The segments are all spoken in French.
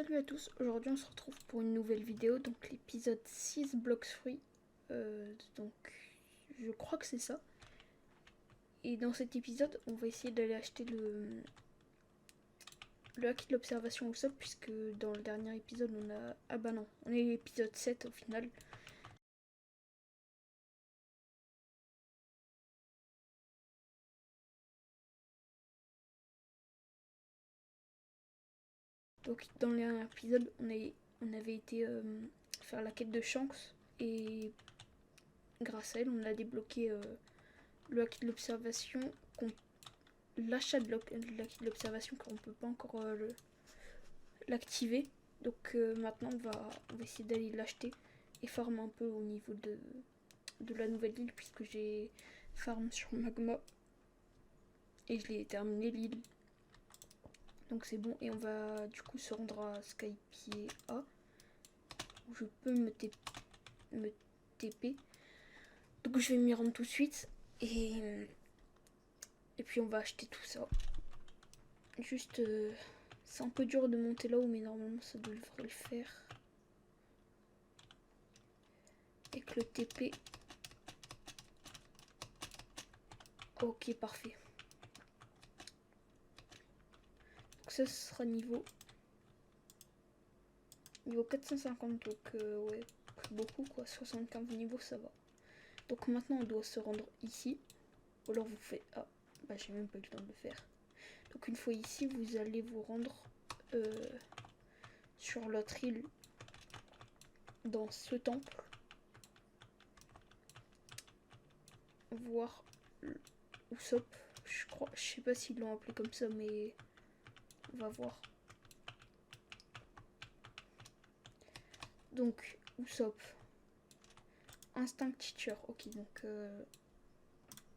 Salut à tous, aujourd'hui on se retrouve pour une nouvelle vidéo, donc l'épisode 6 Blocks Free, donc je crois que c'est ça. Et dans cet épisode on va essayer d'aller acheter le acquis de l'observation au sol, puisque dans le dernier épisode on a... Ah bah non, on est l'épisode 7 au final. Donc dans le dernier épisode on avait été faire la quête de Shanks, et grâce à elle on a débloqué le acquis de l'observation, l'achat de l'acquis de l'observation, car on peut pas encore l'activer. Donc maintenant on va essayer d'aller l'acheter et farm un peu au niveau de la nouvelle île, puisque j'ai farm sur Magma et je l'ai terminé l'île. Donc c'est bon, et on va du coup se rendre à Skypiea A, où je peux me TP. Donc je vais m'y rendre tout de suite, et puis on va acheter tout ça. Juste c'est un peu dur de monter là-haut, mais normalement ça devrait le faire. Avec le TP. Ok, parfait. Donc ça, ce sera niveau 450, donc ouais, beaucoup quoi, 75 niveaux, ça va. Donc maintenant on doit se rendre ici, ou alors vous faites... Ah, bah j'ai même pas eu le temps de le faire. Donc une fois ici, vous allez vous rendre sur l'autre île, dans ce temple, voir Usopp, je crois, je sais pas s'ils l'ont appelé comme ça, mais on va voir. Donc Usopp, Instinct Teacher, ok, donc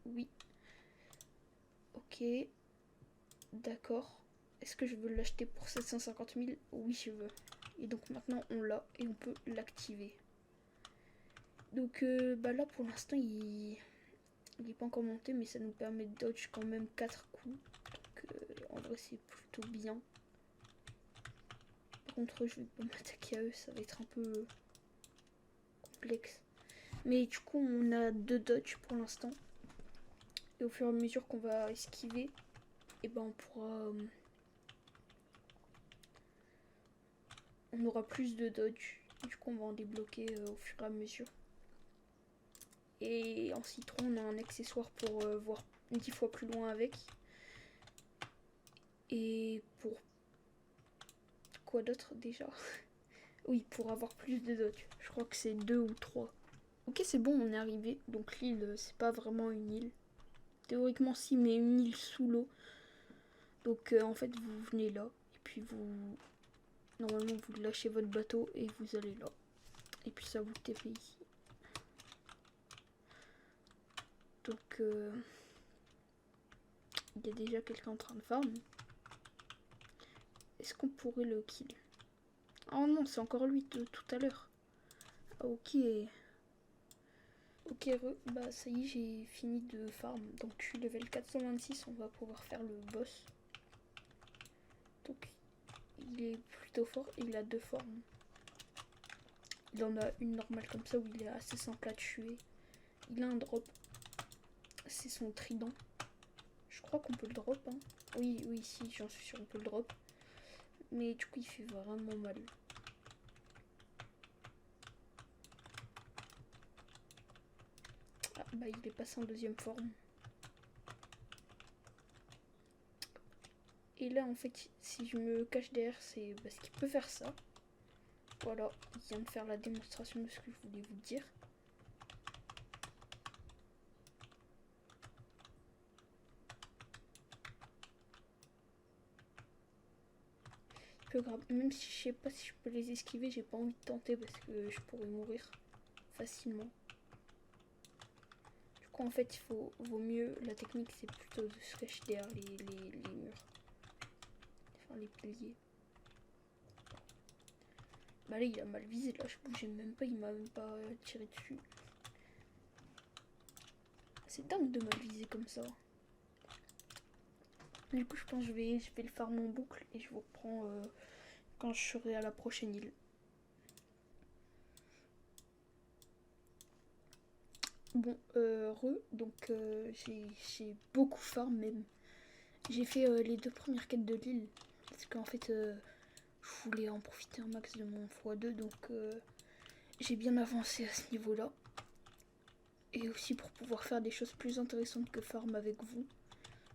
oui, ok, d'accord. Est-ce que je veux l'acheter pour 750 000? Oui, je veux. Et donc maintenant on l'a et on peut l'activer. Donc bah là pour l'instant il est pas encore monté, mais ça nous permet de dodge quand même 4 coups. Donc en vrai c'est plutôt bien. Par contre je vais pas m'attaquer à eux, ça va être un peu complexe. Mais du coup on a 2 dodge pour l'instant. Et au fur et à mesure qu'on va esquiver, et ben on pourra... on aura plus de dodge. Du coup on va en débloquer au fur et à mesure. Et en citron on a un accessoire pour voir 10 fois plus loin avec. Et pour... quoi d'autre déjà? Oui, pour avoir plus de dodge. Je crois que c'est 2 ou 3. Ok, c'est bon, on est arrivé. Donc l'île, c'est pas vraiment une île. Théoriquement si, mais une île sous l'eau. Donc en fait vous venez là. Et puis vous... normalement vous lâchez votre bateau et vous allez là. Et puis ça vous TP ici. Donc il y a déjà quelqu'un en train de farm. Est-ce qu'on pourrait le kill? Oh non, c'est encore lui de tout à l'heure. Ah, ok. Ok, bah ça y est, j'ai fini de farm. Donc je suis level 426, on va pouvoir faire le boss. Donc il est plutôt fort, il a 2 formes. Il en a une normale comme ça où il est assez simple à tuer. Il a un drop, c'est son trident. Je crois qu'on peut le drop, hein. Oui, oui, si, j'en suis sûre, on peut le drop. Mais du coup il fait vraiment mal. Ah bah il est passé en 2e forme. Et là en fait si je me cache derrière, c'est parce qu'il peut faire ça. Voilà, il vient de faire la démonstration de ce que je voulais vous dire. Peu grave, même si je sais pas si je peux les esquiver, j'ai pas envie de tenter parce que je pourrais mourir facilement. Du coup en fait vaut mieux, la technique c'est plutôt de se cacher derrière les murs. Enfin les piliers. Bah là il a mal visé, là je bougeais même pas, il m'a même pas tiré dessus. C'est dingue de mal viser comme ça. Du coup je pense que je vais le farm en boucle et je vous reprends quand je serai à la prochaine île. Bon, donc j'ai beaucoup farm même. J'ai fait les 2 premières quêtes de l'île, parce qu'en fait, je voulais en profiter un max de mon x2, donc j'ai bien avancé à ce niveau-là. Et aussi pour pouvoir faire des choses plus intéressantes que farm avec vous.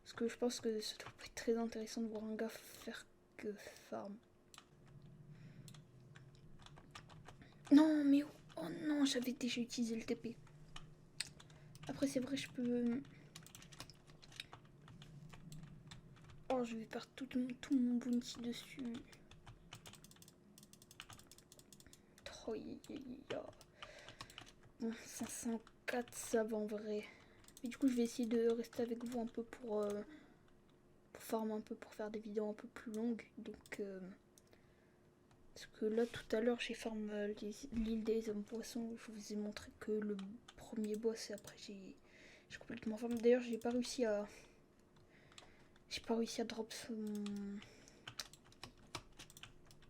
Parce que je pense que ça doit pas être très intéressant de voir un gars faire que farm. Non, mais oh non, j'avais déjà utilisé le TP. Après, c'est vrai, je peux... Oh, je vais perdre tout mon bounty dessus. Oh, bon, 504, ça va en vrai. Et du coup, je vais essayer de rester avec vous un peu pour farm un peu, pour faire des vidéos un peu plus longues. Donc, parce que là, tout à l'heure, j'ai farm l'île des hommes poissons. Je vous ai montré que le premier boss, et après, j'ai complètement farm. D'ailleurs, j'ai pas réussi à drop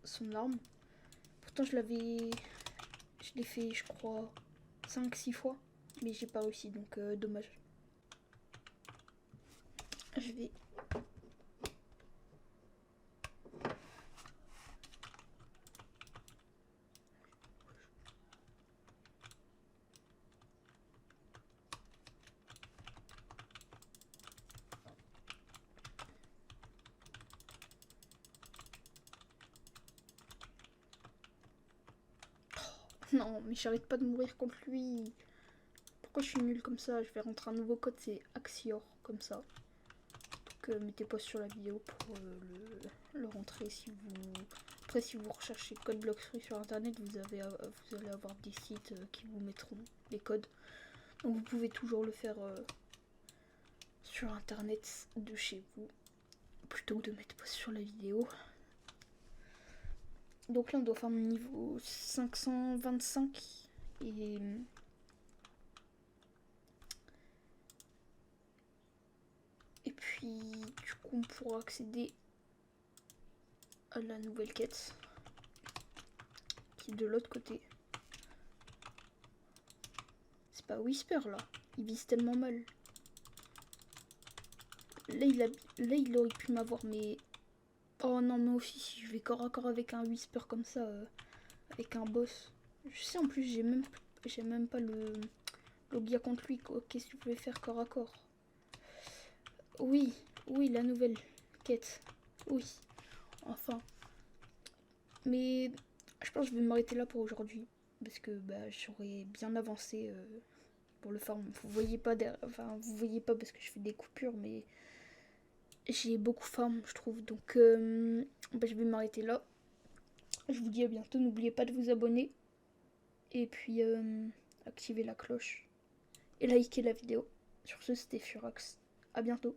son arme. Pourtant, je l'ai fait, je crois, 5-6 fois. Mais j'ai pas réussi, donc dommage. Je vais... Non, mais j'arrête pas de mourir contre lui. Pourquoi je suis nulle comme ça? Je vais rentrer un nouveau code, c'est Axior, comme ça. Donc mettez pause sur la vidéo pour le rentrer si vous... Après, si vous recherchez code Bloxfruit sur internet, vous allez avoir des sites qui vous mettront les codes. Donc vous pouvez toujours le faire sur internet de chez vous, plutôt que de mettre pause sur la vidéo. Donc là, on doit faire le niveau 525 et... Et puis, du coup, on pourra accéder à la nouvelle quête qui est de l'autre côté. C'est pas Whisper là, il vise tellement mal. Là, il aurait pu m'avoir, mais... Oh non, mais aussi, si je vais corps à corps avec un Whisper comme ça, avec un boss. Je sais, en plus, j'ai même pas le Logia contre lui. Qu'est-ce que tu pouvais faire corps à corps? Oui, la nouvelle quête. Oui, enfin. Mais je pense que je vais m'arrêter là pour aujourd'hui. Parce que bah, j'aurais bien avancé pour le farm. Vous voyez pas vous voyez pas parce que je fais des coupures, mais j'ai beaucoup farm, je trouve. Donc bah, je vais m'arrêter là. Je vous dis à bientôt. N'oubliez pas de vous abonner. Et puis activer la cloche. Et liker la vidéo. Sur ce, c'était Furax. À bientôt.